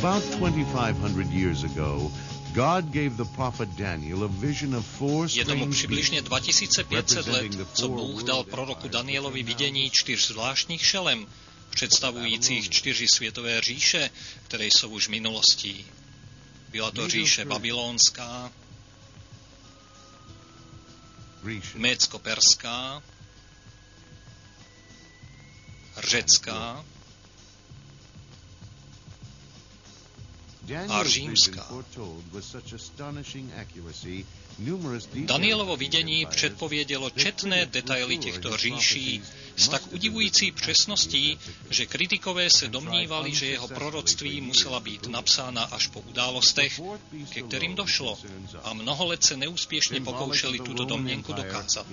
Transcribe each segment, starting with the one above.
About 2,500 years ago, God gave the prophet Daniel a vision of four Je tomu strange přibližně beasts 2500 let, co Bůh dal proroku Danielovi vidění 4 zvláštních šelem, představujících 4 světové říše, které jsou už minulostí. Byla to říše babylonská, médsko-perská, řecká a římská. Danielovo vidění předpovědělo četné detaily těchto říší s tak udivující přesností, že kritikové se domnívali, že jeho proroctví musela být napsána až po událostech, ke kterým došlo, a mnoho let se neúspěšně pokoušeli tuto domněnku dokázat.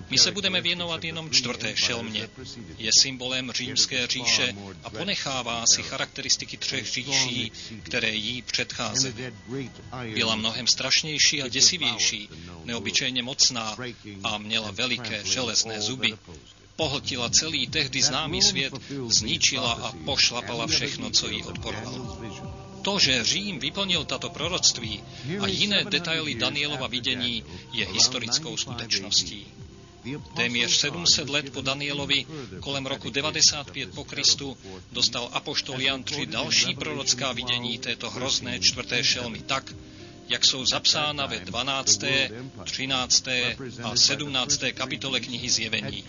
My se budeme věnovat jenom 4. šelmě. Je symbolem římské říše a ponechává si charakteristiky 3 říší, které jí předcházely. Byla mnohem strašnější a děsivější, neobyčejně mocná a měla veliké železné zuby. Pohltila celý tehdy známý svět, zničila a pošlapala všechno, co jí odporovalo. To, že Řím vyplnil tato proroctví a jiné detaily Danielova vidění, je historickou skutečností. Téměř 700 let po Danielovi, kolem roku 95 po Kristu, dostal apoštol Jan 3 další prorocká vidění této hrozné 4. šelmy tak, jak jsou zapsána ve 12., 13. a 17. kapitole knihy Zjevení.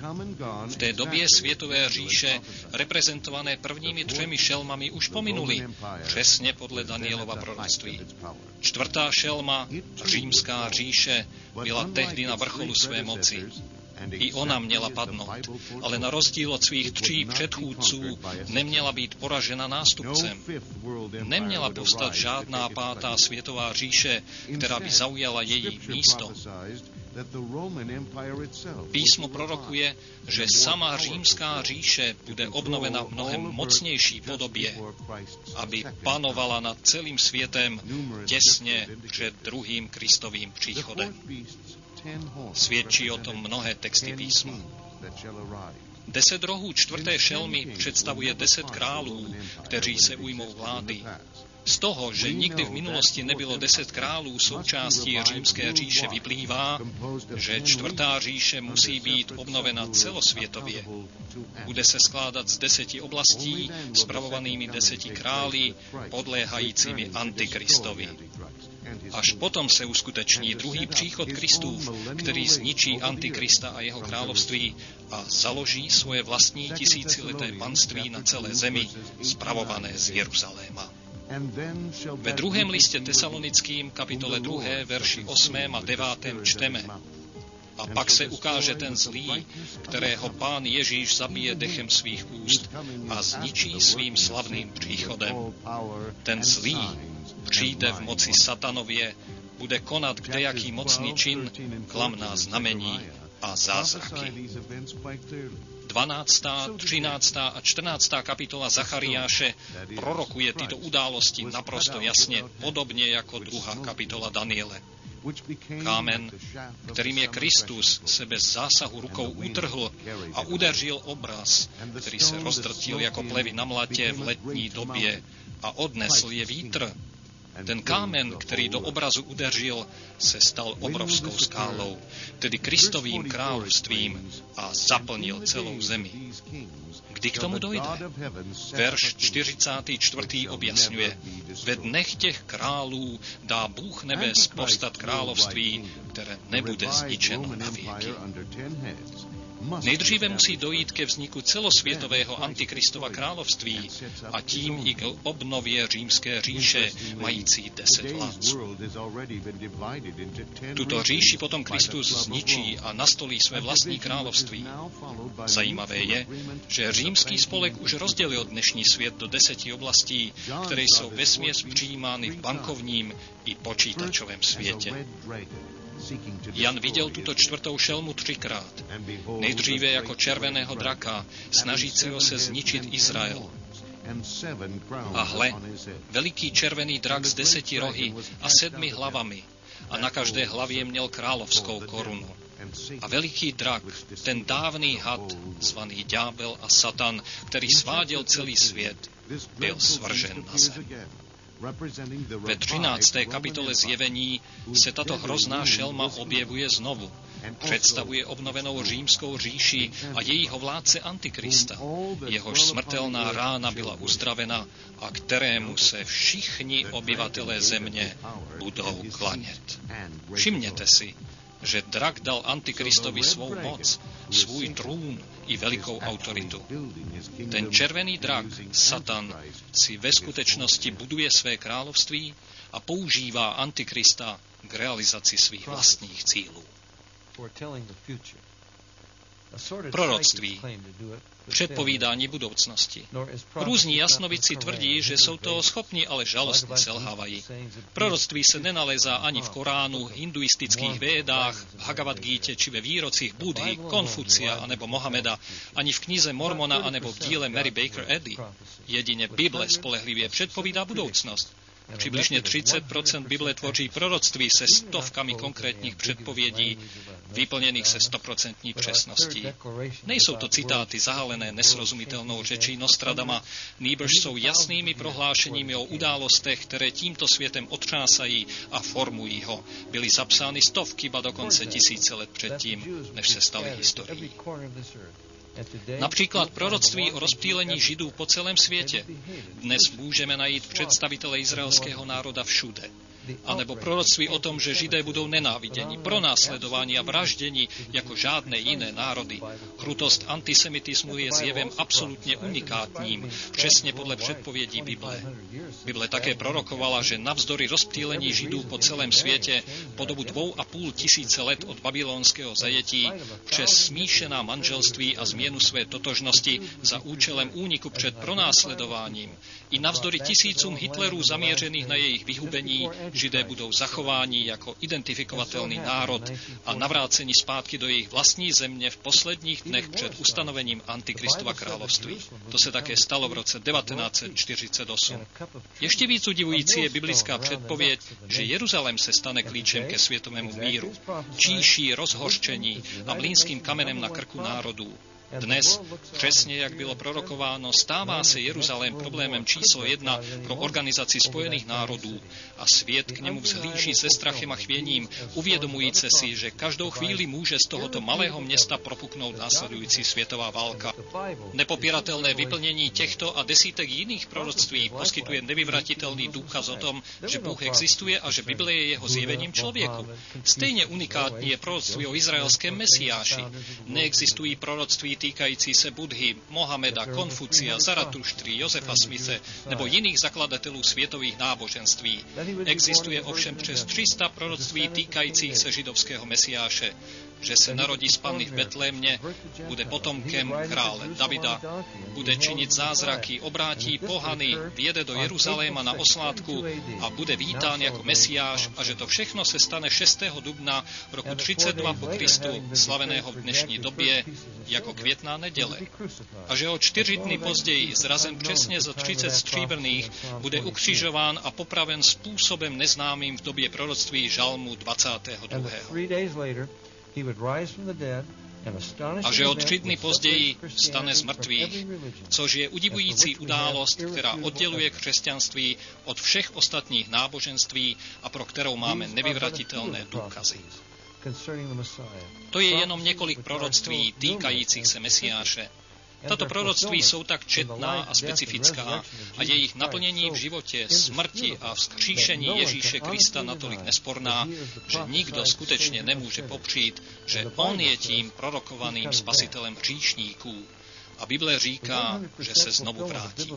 V té době světové říše, reprezentované prvními 3 šelmami, už pominuly, přesně podle Danielova proroctví. 4. šelma, římská říše, byla tehdy na vrcholu své moci. I ona měla padnout, ale na rozdíl od svých 3 předchůdců neměla být poražena nástupcem. Neměla povstat žádná 5. světová říše, která by zaujala její místo. Písmo prorokuje, že sama římská říše bude obnovena v mnohem mocnější podobě, aby panovala nad celým světem těsně před druhým Kristovým příchodem. Svědčí o tom mnohé texty písma. 10 rohů 4. šelmy představuje 10 králů, kteří se ujmou vlády. Z toho, že nikdy v minulosti nebylo 10 králů součástí římské říše, vyplývá, že 4. říše musí být obnovena celosvětově. Bude se skládat z 10 oblastí, spravovanými 10 králi, podléhajícími Antikristovi. Až potom se uskuteční druhý příchod Kristův, který zničí Antikrista a jeho království a založí svoje vlastní tisícileté panství na celé zemi, spravované z Jeruzaléma. Ve 2. listě Tesalonickým, kapitole 2, verši 8. a 9. čteme: A pak se ukáže ten zlý, kterého Pán Ježíš zabije dechem svých úst a zničí svým slavným příchodem. Ten zlý přijde v moci satanově, bude konat kdejaký mocný čin, klamná znamení a zázraky. 12., 13. a 14. kapitola Zachariáše prorokuje tyto události naprosto jasně, podobně jako 2. kapitola Daniele. Kámen, kterým je Kristus, se bez zásahu rukou utrhl a udeřil obraz, který se rozdrtil jako plevy na mlatě v letní době a odnesl je vítr. Ten kámen, který do obrazu udeřil, se stal obrovskou skálou, tedy Kristovým královstvím, a zaplnil celou zemi. Kdy k tomu dojde? Verš 44. objasňuje: Ve dnech těch králů dá Bůh nebes povstat království, které nebude zničeno na věky. Nejdříve musí dojít ke vzniku celosvětového Antikristova království a tím i k obnově římské říše, mající 10 vládců. Tuto říši potom Kristus zničí a nastolí své vlastní království. Zajímavé je, že římský spolek už rozdělil dnešní svět do 10 oblastí, které jsou vesměs přijímány v bankovním i počítačovém světě. Jan viděl tuto 4. šelmu 3krát. Nejdříve jako červeného draka, snažícího se zničit Izrael. A hle, veliký červený drak s 10 rohy a 7 hlavami, a na každé hlavě měl královskou korunu. A veliký drak, ten dávný had, zvaný ďábel a Satan, který sváděl celý svět, byl svržen na zem. Ve 13. kapitole Zjevení se tato hrozná šelma objevuje znovu. Představuje obnovenou římskou říši a jejího vládce Antikrista. Jehož smrtelná rána byla uzdravena a kterému se všichni obyvatelé země budou klanět. Všimněte si, že drak dal Antikristovi svou moc, svůj trůn i velikou autoritu. Ten červený drak, Satan, si ve skutečnosti buduje své království a používá Antikrista k realizaci svých vlastních cílů. Proroctví, předpovídání budoucnosti. Různí jasnovici tvrdí, že jsou to schopni, ale žalostně selhávají. Proroctví se nenalézá ani v Koránu, hinduistických védách, v Bhagavad Gítě či ve výrocích Budhy, Konfucia anebo Mohameda, ani v knize Mormona anebo v díle Mary Baker Eddy. Jedině Bible spolehlivě předpovídá budoucnost. Přibližně 30% Bible tvoří proroctví se stovkami konkrétních předpovědí, vyplněných se 100% přesností. Nejsou to citáty zahalené nesrozumitelnou řečí Nostradama, nýbrž jsou jasnými prohlášeními o událostech, které tímto světem otřásají a formují ho. Byly zapsány stovky, ba dokonce tisíce let předtím, než se staly historií. Například proroctví o rozptýlení Židů po celém světě. Dnes můžeme najít představitele izraelského národa všude. A nebo proroctví o tom, že Židé budou nenáviděni, pronásledováni a vražděni jako žádné jiné národy. Krutost antisemitismu je zjevem absolutně unikátním, přesně podle předpovědí Bible. Bible také prorokovala, že navzdory rozptýlení Židů po celém světě po dobu 2,5 tisíce let od babylonského zajetí přes smíšená manželství a změnu své totožnosti za účelem úniku před pronásledováním i navzdory tisícům Hitlerů zaměřených na jejich vyhubení, Židé budou zachováni jako identifikovatelný národ a navráceni zpátky do jejich vlastní země v posledních dnech před ustanovením Antikristova království. To se také stalo v roce 1948. Ještě víc udivující je biblická předpověď, že Jeruzalém se stane klíčem ke světovému míru, číší, rozhořčení a mlýnským kamenem na krku národů. Dnes, přesně jak bylo prorokováno, stává se Jeruzalém problémem číslo 1 pro Organizaci spojených národů a svět k němu vzhlíží se strachem a chvěním, uvědomující si, že každou chvíli může z tohoto malého města propuknout následující světová válka. Nepopiratelné vyplnění těchto a desítek jiných proroctví poskytuje nevyvratitelný důkaz o tom, že Bůh existuje a že Bible je jeho zjevením člověku. Stejně unikátní je proroctví o izraelském mesiáši. Neexistují proroctví týkající se Budhy, Mohameda, Konfucia, Zaratuštry, Josefa Smithe nebo jiných zakladatelů světových náboženství. Existuje ovšem přes 300 proroctví týkajících se židovského mesiáše, že se narodí z panny v Betlémě, bude potomkem krále Davida, bude činit zázraky, obrátí pohany, vjede do Jeruzaléma na oslátku a bude vítán jako mesiáš a že to všechno se stane 6. dubna roku 32 po Kristu, slaveného v dnešní době jako květná neděle. A že o 4 dny později, zrazen přesně za 30 stříbrných, bude ukřižován a popraven způsobem neznámým v době proroctví Žalmu 22. A že o 3 dny později stane z mrtvých, což je udivující událost, která odděluje křesťanství od všech ostatních náboženství a pro kterou máme nevyvratitelné důkazy. To je jenom několik proroctví týkajících se Mesiáše. Tato proroctví jsou tak četná a specifická a jejich naplnění v životě, smrti a vzkříšení Ježíše Krista natolik nesporná, že nikdo skutečně nemůže popřít, že on je tím prorokovaným spasitelem hříšníků. A Bible říká, že se znovu vrátí.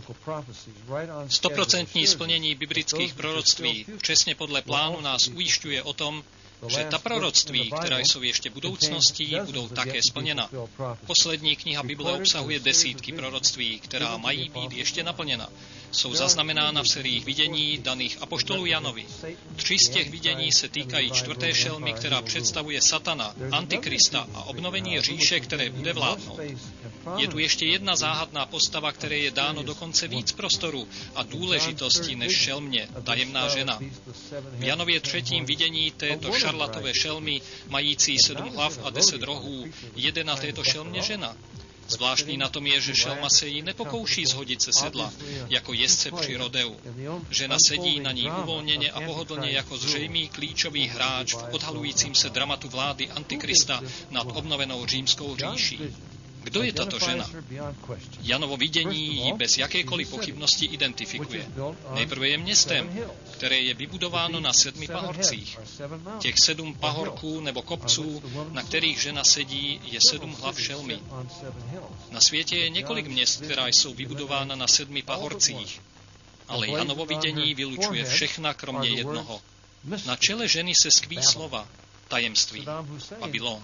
100% splnění biblických proroctví přesně podle plánu nás ujišťuje o tom, že ta proroctví, která jsou ještě budoucností, budou také splněna. Poslední kniha Bible obsahuje desítky proroctví, která mají být ještě naplněna. Jsou zaznamenána v seriích vidění daných apoštolu Janovi. 3 z těch vidění se týkají 4. šelmy, která představuje Satana, Antikrista a obnovení říše, které bude vládnout. Je tu ještě jedna záhadná postava, které je dáno dokonce víc prostoru a důležitosti než šelmě, tajemná žena. V Janově 3. vidění této šarlatové šelmy, mající 7 hlav a 10 rohů, jede na této šelmě žena. Zvláštní na tom je, že šelma se jí nepokouší zhodit se sedla, jako jezdce při rodeu. Žena sedí na ní uvolněně a pohodlně jako zřejmý klíčový hráč v odhalujícím se dramatu vlády Antikrista nad obnovenou římskou říší. Kdo je tato žena? Janovo vidění ji bez jakékoliv pochybnosti identifikuje. Nejprve je městem, které je vybudováno na 7 pahorcích. Těch 7 pahorků nebo kopců, na kterých žena sedí, je 7 hlav šelmy. Na světě je několik měst, která jsou vybudována na 7 pahorcích. Ale Janovo vidění vylučuje všechna kromě jednoho. Na čele ženy se skví slova tajemství. Babylon.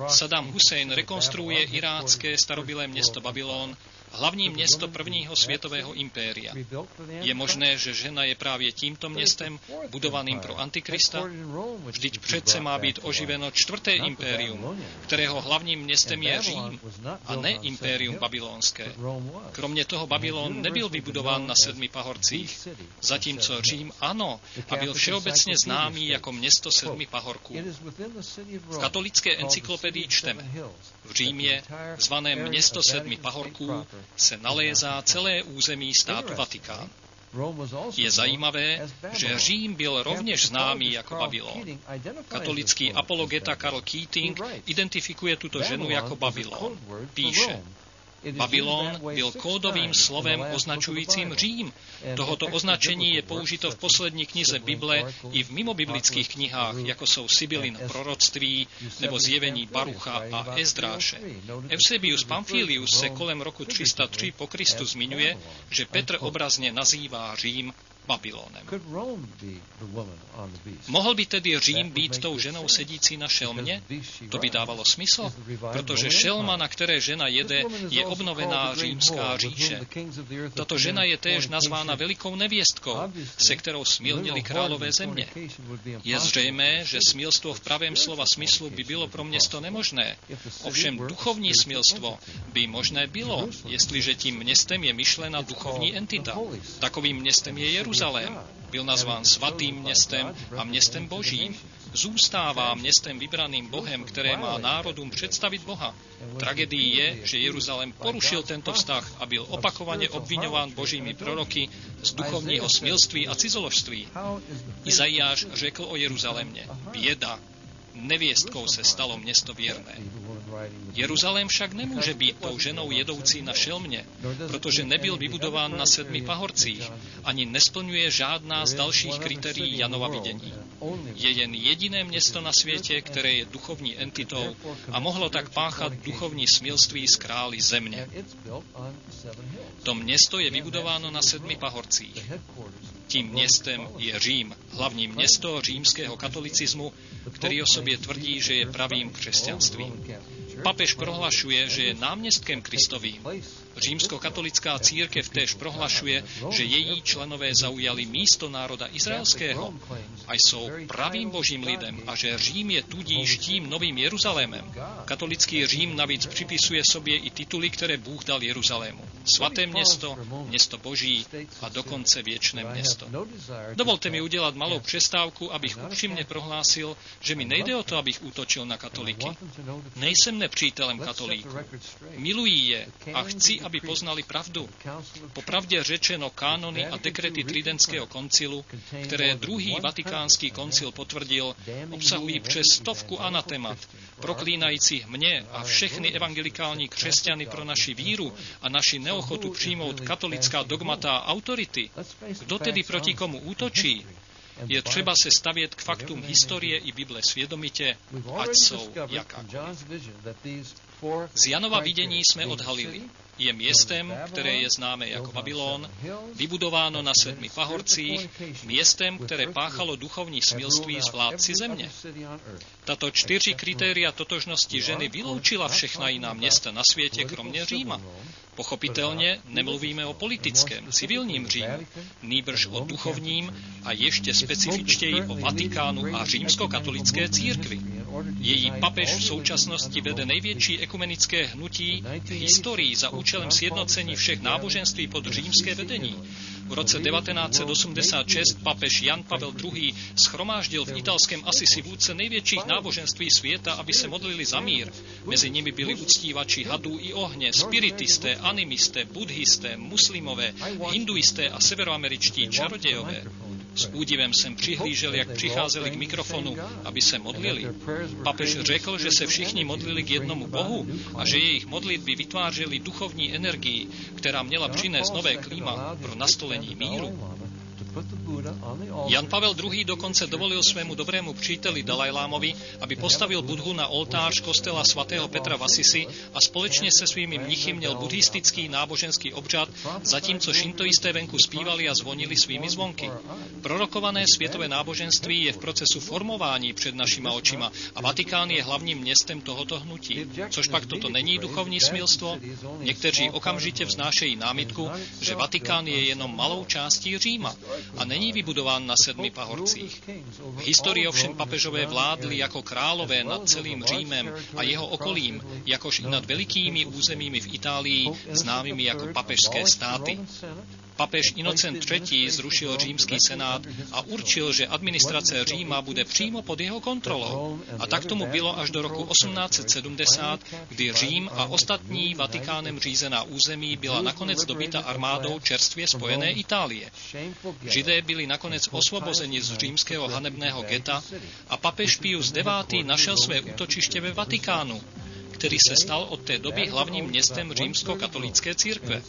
Saddam Hussein rekonstruuje irácké starobylé město Babylon, hlavní město prvního světového impéria. Je možné, že žena je právě tímto městem, budovaným pro Antikrista? Vždyť přece má být oživeno 4. impérium, kterého hlavním městem je Řím, a ne impérium babylonské. Kromě toho Babylon nebyl vybudován na 7 pahorcích, zatímco Řím ano, a byl všeobecně známý jako město 7 pahorků. V katolické encyklopedii čteme: v Římě, zvaném město 7 pahorků, se nalézá celé území státu Vatikán. Je zajímavé, že Řím byl rovněž známý jako Babylon. Katolický apologeta Karl Keating identifikuje tuto ženu jako Babylon. Píše: Babylon byl kódovým slovem označujícím Řím. Tohoto označení je použito v poslední knize Bible i v mimobiblických knihách, jako jsou Sibylin proroctví nebo Zjevení Barucha a Ezdráše. Eusebius Pamphilius se kolem roku 303 po Kristu zmiňuje, že Petr obrazně nazývá Řím Babylonem. Mohl by tedy Řím být tou ženou sedící na šelmě? To by dávalo smysl, protože šelma, na které žena jede, je obnovená římská říše. Tato žena je též nazvána velikou nevěstkou, se kterou smilnili králové země. Je zřejmé, že smilstvo v pravém slova smyslu by bylo pro město nemožné. Ovšem duchovní smilstvo by možné bylo, jestliže tím městem je myšlena duchovní entita. Takovým městem je Jeruzalém. Byl nazván svatým městem a městem božím. Zůstává městem vybraným Bohem, které má národům představit Boha. Tragédií je, že Jeruzalém porušil tento vztah a byl opakovaně obviňován božími proroky z duchovního smilství a cizoložství. Izajáš řekl o Jeruzalémě: běda, nevěstkou se stalo město věrné. Jeruzalém však nemůže být tou ženou jedoucí na šelmě, protože nebyl vybudován na 7 pahorcích, ani nesplňuje žádná z dalších kritérií Janova vidění. Je jen jediné město na světě, které je duchovní entitou a mohlo tak páchat duchovní smilství s králi země. To město je vybudováno na 7 pahorcích. Tím městem je Řím, hlavní město římského katolicismu, který o sobě tvrdí, že je pravým křesťanstvím. Papež prohlašuje, že je náměstkem Kristovým. Římskokatolická církev též prohlašuje, že její členové zaujali místo národa izraelského a jsou pravým božím lidem a že Řím je tudíž tím novým Jeruzalémem. Katolický Řím navíc připisuje sobě i tituly, které Bůh dal Jeruzalému. Svaté město, město boží a dokonce věčné město. Dovolte mi udělat malou přestávku, abych upřímně prohlásil, že mi nejde o to, abych útočil na katolíky. Nejsem nepřítelem katolíků. Miluji je a chci, aby poznali pravdu. Popravdě řečeno, kánony a dekrety Tridentského koncilu, které druhý vatikánský koncil potvrdil, obsahují přes 100 anatemat, proklínajících mě a všechny evangelikální křesťany pro naši víru a naši neochotu přijmout katolická dogmata a autority. Kdo tedy proti komu útočí? Je třeba se stavět k faktům historie i Bible svědomitě, ať jsou jakákoliv. Z Janova vidění jsme odhalili. Je městem, které je známé jako Babylon, vybudováno na 7 pahorcích, městem, které páchalo duchovní smilství s vládci země. Tato 4 kritéria totožnosti ženy vyloučila všechna jiná města na světě, kromě Říma. Pochopitelně nemluvíme o politickém, civilním Římu, nýbrž o duchovním a ještě specifičtěji o Vatikánu a římskokatolické církvi. Její papež v současnosti vede největší ekumenické hnutí v historii za účelem sjednocení všech náboženství pod římské vedení. V roce 1986 papež Jan Pavel II schromáždil v italském Assisi vůdce největších náboženství světa, aby se modlili za mír. Mezi nimi byli uctívači hadů i ohně, spiritisté, animisté, buddhisté, muslimové, hinduisté a severoameričtí čarodějové. S údivem jsem přihlížel, jak přicházeli k mikrofonu, aby se modlili. Papež řekl, že se všichni modlili k jednomu Bohu a že jejich modlitby vytvářely duchovní energii, která měla přinést nové klíma pro nastolení míru. Jan Pavel II. Dokonce dovolil svému dobrému příteli Dalajlámovi, aby postavil Budhu na oltář kostela svatého Petra v Assisi a společně se svými mnichy měl buddhistický náboženský obřad, zatímco šintoisté venku zpívali a zvonili svými zvonky. Prorokované světové náboženství je v procesu formování před našima očima a Vatikán je hlavním městem tohoto hnutí. Což pak toto není duchovní smilstvo? Někteří okamžitě vznášejí námitku, že Vatikán je jenom malou částí Říma a není vybudován na 7 pahorcích. V historii ovšem papežové vládli jako králové nad celým Římem a jeho okolím, jakož i nad velikými územími v Itálii, známými jako papežské státy. Papež Inocent III. Zrušil římský senát a určil, že administrace Říma bude přímo pod jeho kontrolou. A tak tomu bylo až do roku 1870, kdy Řím a ostatní Vatikánem řízená území byla nakonec dobyta armádou čerstvě spojené Itálie. Židé byli nakonec osvobozeni z římského hanebného geta a papež Pius IX. Našel své útočiště ve Vatikánu, který se stal od té doby hlavním městem římskokatolické církve.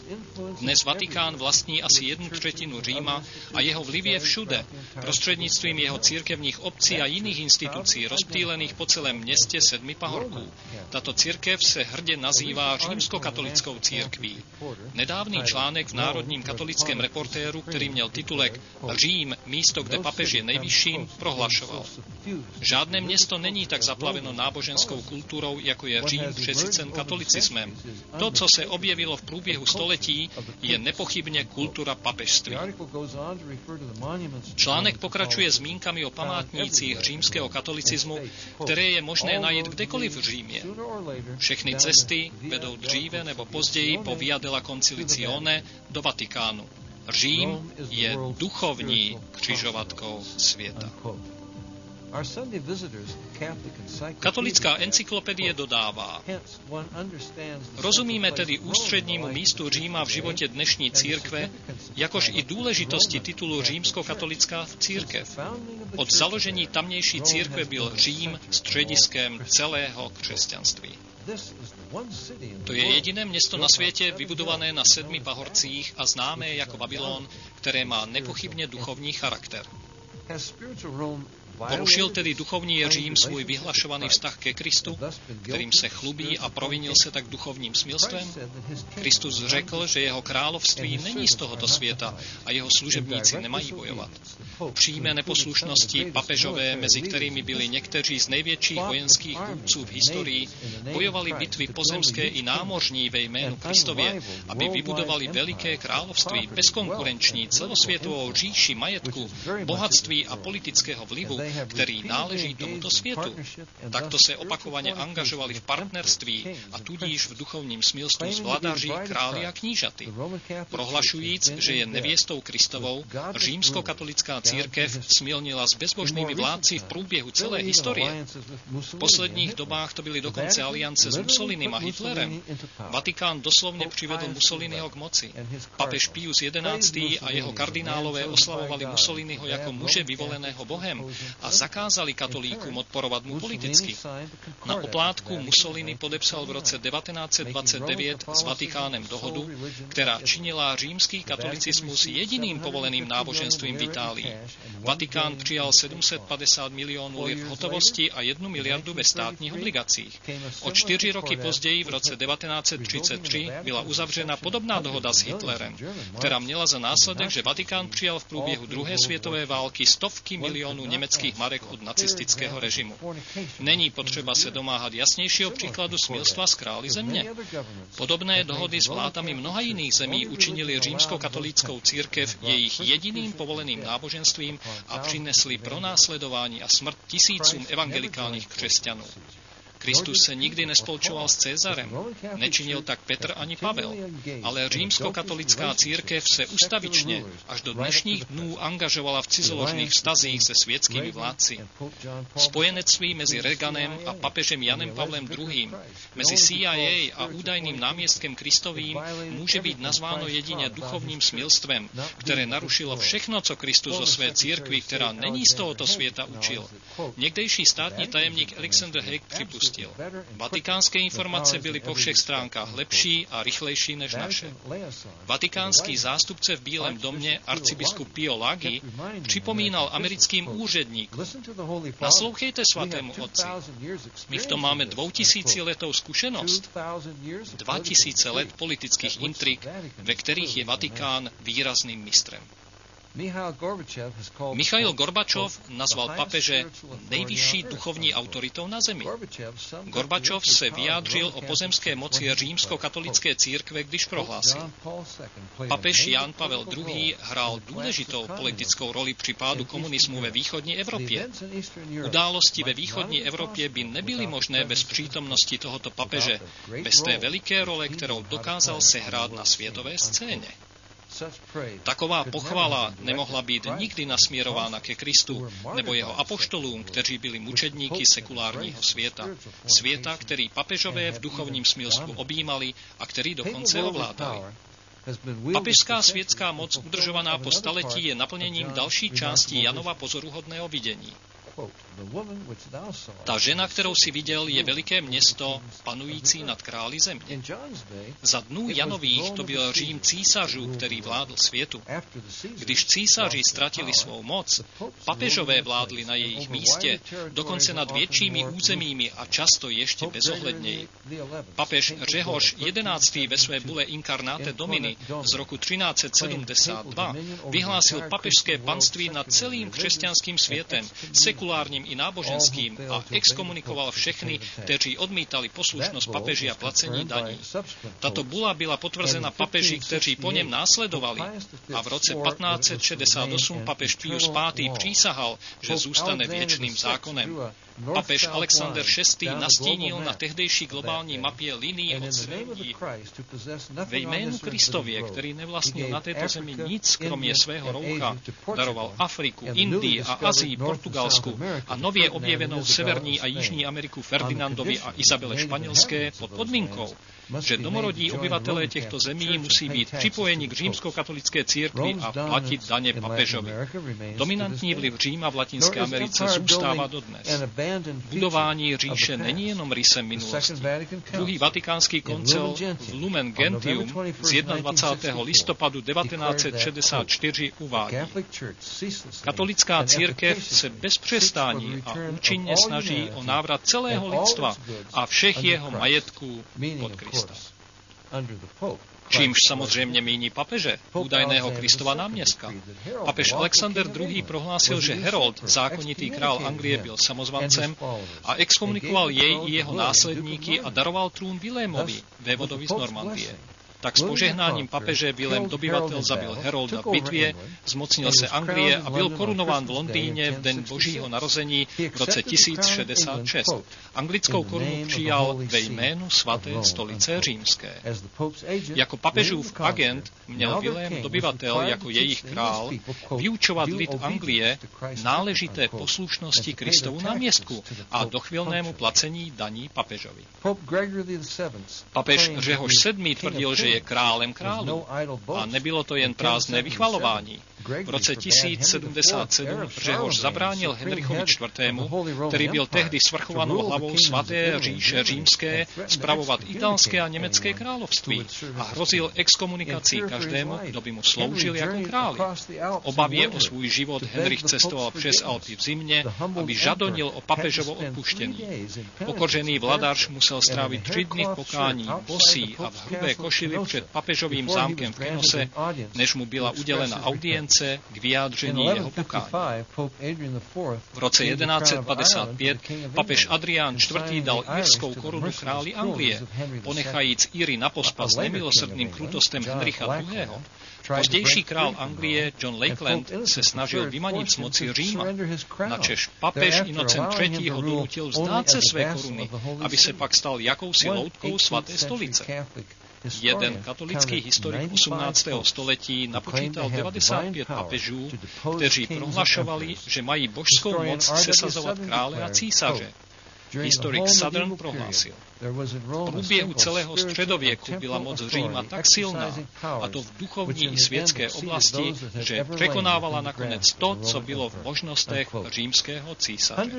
Dnes Vatikán vlastní asi 1/3 Říma a jeho vliv je všude, prostřednictvím jeho církevních obcí a jiných institucí rozptýlených po celém městě 7 pahorků. Tato církev se hrdě nazývá římskokatolickou církví. Nedávný článek v Národním katolickém reportéru, který měl titulek Řím, místo, kde papež je nejvyšším, prohlašoval: žádné město není tak zaplaveno náboženskou kulturou, jako je Řím přesycen katolicismem. To, co se objevilo v průběhu století, je nepochybně kultura papežství. Článek pokračuje zmínkami o památnících římského katolicismu, které je možné najít kdekoliv v Římě. Všechny cesty vedou dříve nebo později po Via della Concilizione do Vatikánu. Řím je duchovní křižovatkou světa. Katolická encyklopedie dodává: rozumíme tedy ústřednímu místu Říma v životě dnešní církve, jakož i důležitosti titulu římskokatolická církev. Od založení tamnější církve byl Řím střediskem celého křesťanství. To je jediné město na světě vybudované na 7 pahorcích a známé jako Babylon, které má nepochybně duchovní charakter. Porušil tedy duchovní Řím svůj vyhlašovaný vztah ke Kristu, kterým se chlubí a provinil se tak duchovním smilstvem? Kristus řekl, že jeho království není z tohoto světa a jeho služebníci nemají bojovat. V přímé neposlušnosti papežové, mezi kterými byli někteří z největších vojenských vůdců v historii, bojovali bitvy pozemské i námořní ve jménu Kristově, aby vybudovali veliké království, bezkonkurenční celosvětovou říši majetku, bohatství a politického vlivu, který náleží tomuto světu. Takto se opakovaně angažovali v partnerství a tudíž v duchovním smilstvu s vladaři, králi a knížaty. Prohlašujíc, že je nevěstou Kristovou, římskokatolická církev smilnila s bezbožnými vládci v průběhu celé historie. V posledních dobách to byly dokonce aliance s Mussolinim a Hitlerem. Vatikán doslovně přivedl Mussoliniho k moci. Papež Pius XI. A jeho kardinálové oslavovali Mussoliniho jako muže vyvoleného Bohem a zakázali katolíkům odporovat mu politicky. Na oplátku Mussolini podepsal v roce 1929 s Vatikánem dohodu, která činila římský katolicismus jediným povoleným náboženstvím v Itálii. Vatikán přijal 750 milionů lir v hotovosti a 1 miliardu ve státních obligacích. O 4 roky později, v roce 1933, byla uzavřena podobná dohoda s Hitlerem, která měla za následek, že Vatikán přijal v průběhu druhé světové války stovky milionů německých marek od nacistického režimu. Není potřeba se domáhat jasnějšího příkladu smilstva s králi země. Podobné dohody s vládami mnoha jiných zemí učinili římskokatolickou církev jejich jediným povoleným náboženstvím a přinesli pronásledování a smrt tisícům evangelikálních křesťanů. Kristus sa nikdy nespolčoval s Cézarem. Nečinil tak Petr ani Pavel. Ale rímskokatolická cirkev sa ustavične až do dnešných dnú angažovala v cizoložných vztazích se svietskými vládci. Spojenectví medzi Reaganem a papežem Janem Pavlem II, medzi CIA a údajným námiestkem Kristovým môže byť nazváno jedine duchovním smilstvem, ktoré narušilo všechno, co Kristus zo své cirkvi, ktorá není z tohoto sveta, učil. Niekdejší státny tajemník Alexander Haig pripustil: Vatikánske informace byly po všech stránkách lepší a rychlejší než naše. Vatikánský zástupce v Bílém domě arcibiskup Pio Laghi připomínal americkým úředníkům: Naslouchejte svatému otci. My v tom máme 2000letou zkušenost. 2000 let politických intrik, ve kterých je Vatikán výrazným mistrem. Michail Gorbačov nazval papeže nejvyšší duchovní autoritou na zemi. Gorbačov se vyjádřil o pozemské moci římskokatolické církve, když prohlásil: Papež Jan Pavel II. Hrál důležitou politickou roli při pádu komunismu ve východní Evropě. Události ve východní Evropě by nebyly možné bez přítomnosti tohoto papeže, bez té veliké role, kterou dokázal sehrát na světové scéně. Taková pochvala nemohla být nikdy nasměrována ke Kristu nebo jeho apoštolům, kteří byli mučedníky sekulárního světa. Světa, který papežové v duchovním smilstvu objímali a který dokonce ovládali. Papežská světská moc udržovaná po staletí je naplněním další části Janova pozoruhodného vidění. Ta žena, kterou si viděl, je veliké město, panující nad králi země. Za dnů Janových to byl Řím císařů, který vládl světu. Když císaři ztratili svou moc, papežové vládli na jejich místě, dokonce nad většími územími a často ještě bezohledněji. Papež Řehoř XI. Ve své bule Incarnate Domini z roku 1372 vyhlásil papežské panství nad celým křesťanským světem, sekulárním i náboženským, a exkomunikoval všechny, kteří odmítali poslušnost papeži a placení daní. Tato bula byla potvrzena papeži, kteří po něm následovali, a v roce 1568 papež Pius V. přísahal, že zůstane věčným zákonem. Papež Alexander VI. Nastínil na tehdejší globální mapě linii od zřejmě ve jménu Kristově, který nevlastnil na této zemi nic, kromě svého roucha, daroval Afriku, Indii a Asii Portugalsku a nově objevenou Severní a Jižní Ameriku Ferdinandovi a Izabele Španělské pod podmínkou, že domorodí obyvatelé těchto zemí musí být připojeni k římskokatolické církvi a platit daně papežovi. Dominantní vliv Říma v Latinské Americe zůstává dodnes. Budování říše není jenom rysem minulosti. Druhý vatikánský koncil v Lumen Gentium z 21. listopadu 1964 uvádí: Katolická církev se bez přestání a účinně snaží o návrat celého lidstva a všech jeho majetků pod Krista. Čímž samozřejmě míní papeže, údajného Kristova náměstka. Papež Alexander II. Prohlásil, že Herold, zákonitý král Anglie, byl samozvancem a exkomunikoval jej i jeho následníky a daroval trůn Vilémovi, vévodovi z Normandie. Tak s požehnáním papeže Vilém Dobyvatel zabil Herolda v bitvě, zmocnil se Anglie a byl korunován v Londýně v den Božího narození v roce 1066. Anglickou korunu přijal ve jménu svaté stolice římské. Jako papežův agent měl Vilém Dobyvatel jako jejich král vyučovat lid Anglie náležité poslušnosti Kristovu náměstku a dochvilnému placení daní papežovi. Papež Řehoř VII. Tvrdil, že je králem králů. A nebylo to jen prázdné vychvalování. V roce 1077 Řehoř zabránil Henrichovi IV., který byl tehdy svrchovanou hlavou svaté říše římské, spravovat italské a německé království a hrozil exkomunikací každému, kdo by mu sloužil jako králi. V obavě o svůj život Henrich cestoval přes Alpy v zimě, aby žadonil o papežovo odpuštění. Pokořený vladař musel strávit 3 dny v pokání bosý a v hrubé košili před papežovým zámkem v Kenose, než mu byla udělena audience srdce k vyjádření jeho pokánia. V roce 1155 papež Adrián IV. Dal írskou korunu králi Anglie, ponechajíc Íry na pospas nemilosrdným krutostem Henricha II. Pozdější král Anglie John Lakeland se snažil vymanit z moci Říma, načež papež Inocent III. Ho donutil vzdát se své koruny, aby se pak stal jakousi loutkou svaté stolice. Jeden katolický historik 18. století napočítal 95 papežů, kteří prohlašovali, že mají božskou moc sesazovat krále a císaře. Historik Southern prohlásil: v průběhu celého středověku byla moc Říma tak silná, a to v duchovní i světské oblasti, že překonávala nakonec to, co bylo v možnostech římského císaře.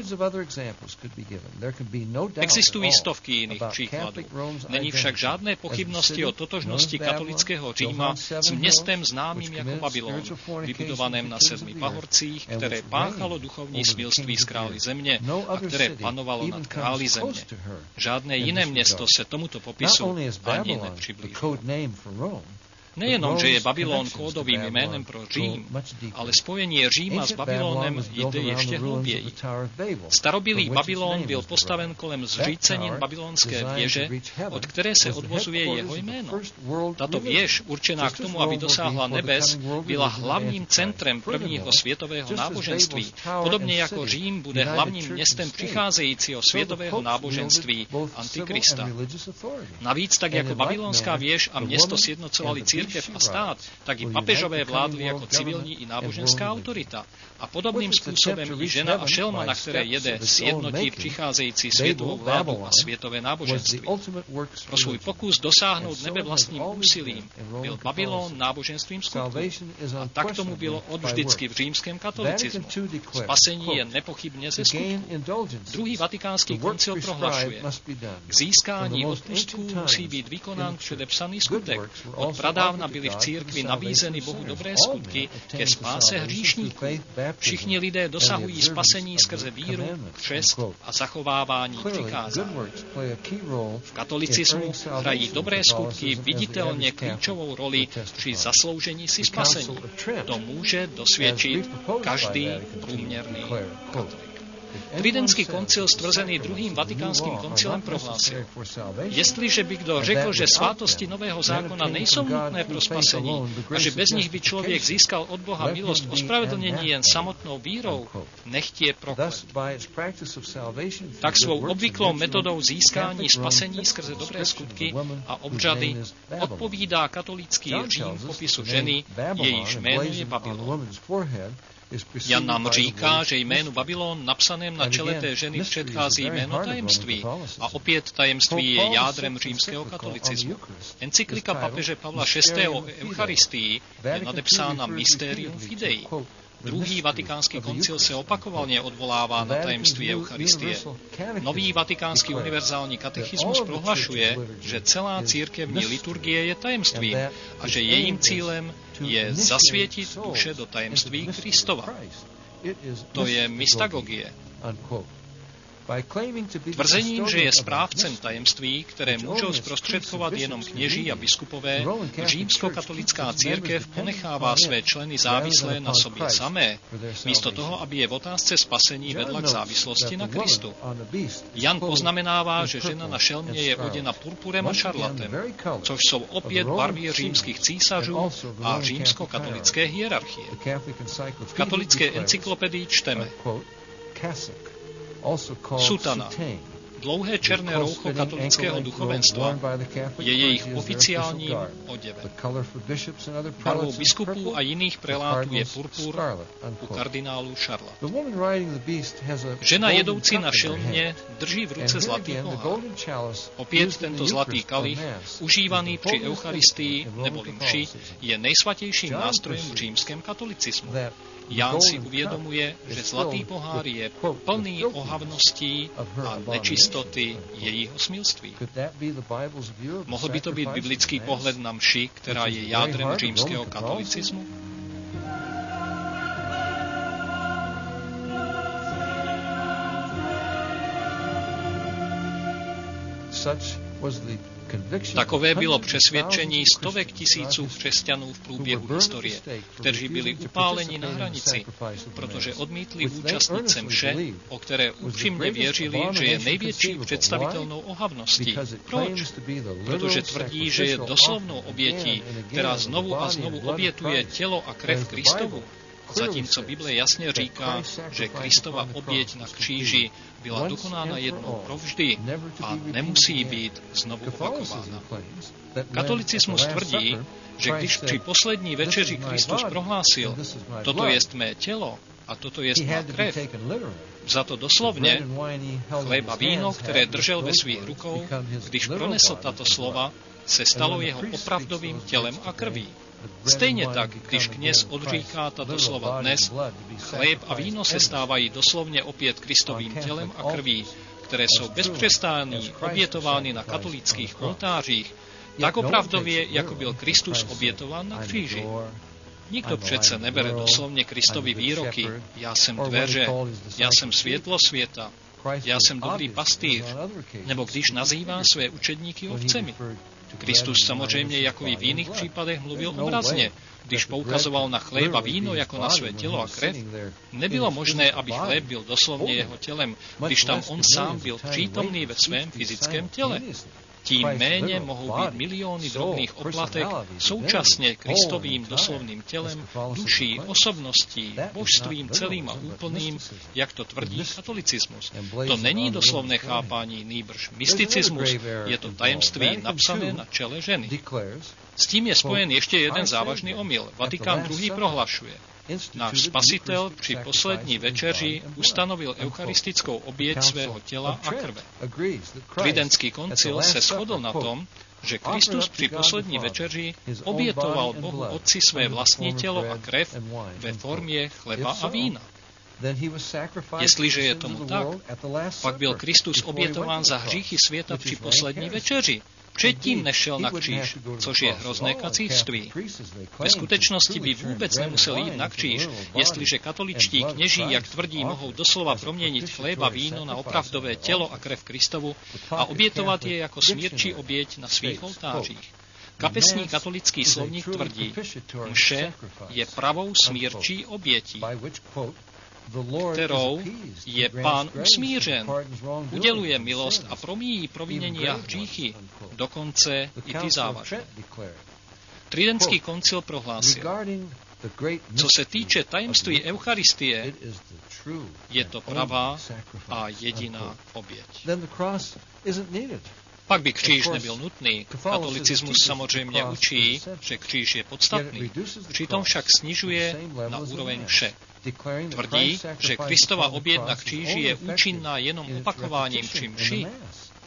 Existují stovky jiných příkladů. Není však žádné pochybnosti o totožnosti katolického Říma s městem známým jako Babylon, vybudovaném na 7 pahorcích, které páchalo duchovní smilství s králi země a které panovalo nad králi země. Žádné jiné město se tomuto popisu ani nepřiblížilo. Nejenom, že je Babylon kódovým jménem pro Řím, ale spojení Říma s Babylonem jde ještě hlouběji. Starobylý Babylon byl postaven kolem zřícenin babylonské věže, od které se odvozuje jeho jméno. Tato věž, určená k tomu, aby dosáhla nebes, byla hlavním centrem prvního světového náboženství, podobně jako Řím bude hlavním městem přicházejícího světového náboženství Antikrista. Navíc tak jako babylonská věž a město sjednocovali církev a stát, tak i papežové vládli jako civilní i náboženská autorita. A podobným způsobem i žena a šelma, na které jede, sjednotí přicházející světovou vládu a světové náboženství. Pro svůj pokus dosáhnout nebe vlastním úsilím byl Babylon náboženstvím skutku. A tak tomu bylo odvždycky v římském katolicismu. Spasení je nepochybně ze skutku. Druhý vatikánský koncil prohlašuje: k získání odpustků musí být vykonán předepsaný skutek. Od pradávna byly v církvi nabízeny Bohu dobré skutky ke spáse hříšníků. Všichni lidé dosahují spasení skrze víru, křest a zachovávání přikázání. V katolicismu hrají dobré skutky viditelně klíčovou roli při zasloužení si spasení. To může dosvědčit každý průměrný katolik. Tridentský koncil stvrzený druhým vatikánským koncilem prohlásil: jestliže by kdo řekl, že svátosti Nového zákona nejsou nutné pro spasení a že bez nich by člověk získal od Boha milost ospravedlnění jen samotnou vírou, nechť je proklet. Tak svou obvyklou metodou získání spasení skrze dobré skutky a obřady odpovídá katolický Řím popisu ženy, jejíž jméno je Babylon. Jan nám říká, že jménu Babylon napsaném na čele té ženy předchází jméno tajemství a opět tajemství je jádrem římského katolicismu. Encyklika papeže Pavla VI. O Eucharistii je nadepsána Mysterium Fidei. Druhý vatikánský koncil se opakovaně odvolává na tajemství Eucharistie. Nový vatikánský univerzální katechismus prohlašuje, že celá církevní liturgie je tajemstvím a že jejím cílem je zasvětit duše do tajemství Kristova. To je mystagogie. Tvrzením, že je správcem tajemství, které můžou zprostředkovat jenom kněží a biskupové, římskokatolická církev ponechává své členy závislé na sobě samé, místo toho, aby je v otázce spasení vedla k závislosti na Kristu. Jan poznamenává, že žena na šelmě je oděna purpurem a šarlatem, což jsou opět barvy římských císařů a římskokatolické hierarchie. V katolické encyklopedii čteme: sutana, dlouhé černé roucho katolického duchovenstva, je jejich oficiálním oděvem. Barvou biskupů a jiných prelátů je purpur, u kardinálů šarlat. Žena jedoucí na šelmě drží v ruce zlatý pohár. Opět tento zlatý kalich, užívaný při Eucharistii neboli mši, je nejsvatějším nástrojem v římském katolicismu. Ján si uvědomuje, že zlatý pohár je plný ohavností a nečistoty jejího smilství. Mohl by to být biblický pohled na mši, která je jádrem římského katolicismu? Takové bylo přesvědčení stovek tisíců křesťanů v průběhu historie, kteří byli upáleni na hranici, protože odmítli účastnit se mše, o které upřímně věřili, že je největší představitelnou ohavností. Proč? Protože tvrdí, že je doslovnou obětí, která znovu a znovu obětuje tělo a krev Kristovu. Zatímco Bible jasně říká, že Kristova oběť na kříži byla dokonána jednou provždy a nemusí být znovu opakována. Katolicismus tvrdí, že když při poslední večeři Kristus prohlásil, toto jest mé tělo a toto jest má krev, za to doslovně chléb a víno, které držel ve svých rukou, když pronesl tato slova, se stalo jeho opravdovým tělem a krví. Stejně tak, když kněz odříká tato slova dnes, chléb a víno se stávají doslovně opět Kristovým tělem a krví, které jsou bez přestání obětovány na katolických oltářích, tak opravdově, jako byl Kristus obětován na kříži. Nikdo přece nebere doslovně Kristovi výroky, já jsem dveře, já jsem světlo světa, já jsem dobrý pastýř, nebo když nazývá své učedníky ovcemi. Kristus samozřejmě jako i v jiných případech mluvil obrazně. Když poukazoval na chléb a víno jako na své tělo a krev, nebylo možné, aby chléb byl doslovně jeho tělem, když tam on sám byl přítomný ve svém fyzickém těle. Tím méně mohou být miliony drobných oplatek současně Kristovým doslovným tělem, duší, osobností, božstvím celým a úplným, jak to tvrdí katolicismus. To není doslovné chápání, nýbrž mysticismus, je to tajemství napsané na čele ženy. S tím je spojen ještě jeden závažný omyl. Vatikán II. Prohlašuje. Náš Spasitel při poslední večeři ustanovil eucharistickou oběť svého těla a krve. Tridentský koncil se shodl na tom, že Kristus při poslední večeři obětoval Bohu Otci své vlastní tělo a krev ve formě chleba a vína. Jestliže je tomu tak, pak byl Kristus obětován za hříchy světa při poslední večeři. Předtím nešel na kříž, což je hrozné kacířství. Ve skutečnosti by vůbec nemusel jít na kříž, jestliže katoličtí kněží, jak tvrdí, mohou doslova proměnit chléb a víno na opravdové tělo a krev Kristovu a obětovat je jako smírčí oběť na svých oltářích. Kapesní katolický slovník tvrdí, mše je pravou smírčí obětí, kterou je Pán usmířen, uděluje milost a promíjí provinění a hříchy, dokonce i ty závažné. Tridentský koncil prohlásil, co se týče tajemství Eucharistie, je to pravá a jediná oběť. Pak by kříž nebyl nutný. Katolicismus samozřejmě učí, že kříž je podstatný, přitom však snižuje na úroveň mše. Tvrdí, že Kristova oběť na kříži je účinná jenom opakováním při mši,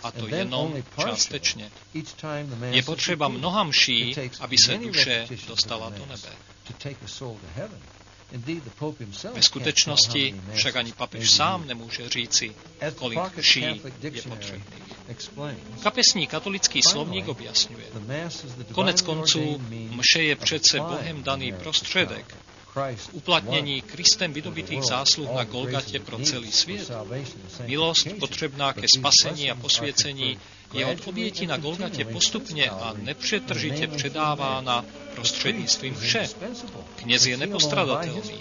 a to jenom částečně. Je potřeba mnoha mší, aby se duše dostala do nebe. Ve skutečnosti však ani papež sám nemůže říci, kolik mší je potřebných. Kapesní katolický slovník objasňuje. Konec konců, mše je přece Bohem daný prostředek k uplatnění Kristem vydobitých zásluh na Golgatě pro celý svět. Milost potřebná ke spasení a posvěcení je od oběti na Golgatě postupně a nepřetržitě předávána prostřednictvím mše. Kněz je nepostradatelný,